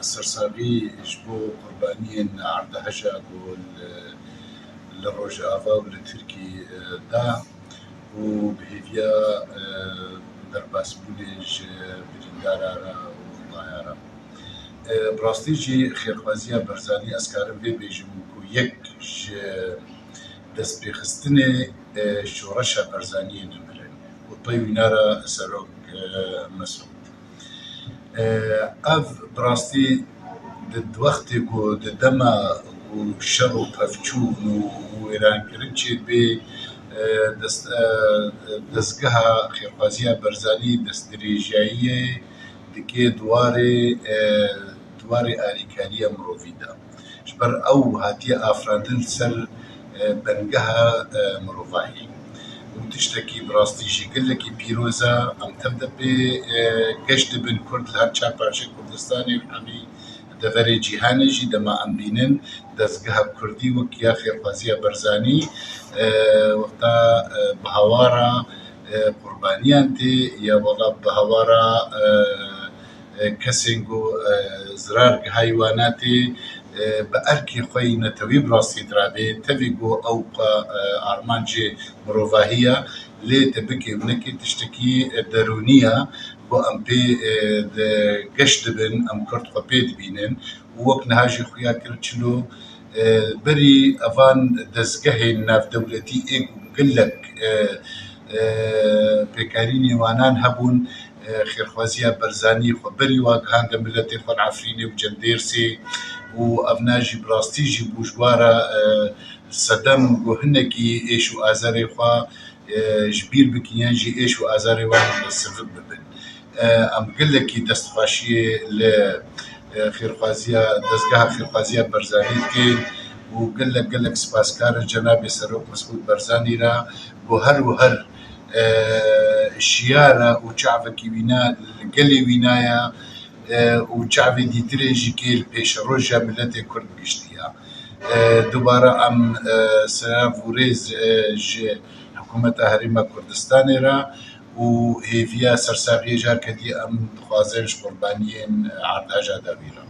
سرساغی جبو قربانیین عردهجا و للروج آفا و لتركي دا و بهيفيا درباس بوليج برندارا و ضايارا براستيجي خيرخوازيا برزاني اسكارم في بيجمكو يك دست بخستني شورشا برزاني نمرن و طيب نارا سروك مسعود اف براستي ضد وقتك ودد دما وشر وبفچون وإيران كرنشي بي دستگاه خيرخوازيا برزاني دست دريجاية دكي دواري آريكالية مروفيدا جبر أو هاتيا آفراندن سر بنگها مروفاهي وتشتكي براستيجي قلكي بيروزا أم تبدأ بقشت بن كرد لهرچا پارچه كردستاني وحامي دفري جيهاني جي دما أمبينن دزگاه كردي وكيا خيرخوازيا برزاني وقتا بهوارا قربانيان تي يا والله بهوارا كسنگو زرار حيواناتي بأركي خوي نتوي براسي درابي تبيقو أو أرمانجي مروفاهية لي تبكي ونكي تشتكي درونية بو أم بي قشت بن أم كرت خبيت بينن ووك نهاجي خويا كرتشلو بري أفان دزگهي ناف دولتي إيقو قلك بيكاريني وانان هبون خيرخوازيا برزاني خبري واقهان ملتي خون عفريني وجنديرسي وأفناجي براستيجي بوجوارا صدام وهنكي إيشو آزاري خوا جبير بكيانجي إيشو آزاري وان السبب ببن أم قلكي دستخاشي لخيرخوازيا دزگاه خيرخوازيا برزاني كي وقلك سباسكار جناب سروك مسعود برزاني را بوهر وهر شيارة وشعفكي وينا قلي وينايا وشعفي دي تريجي كيل بيش روجا ملتي كرد قشتيا دوباره ام سنافوريز حكومة هريمة كردستاني را و هيفيا سرساغي جار كدي ام خوازنش قربانيين عردهجا داويرا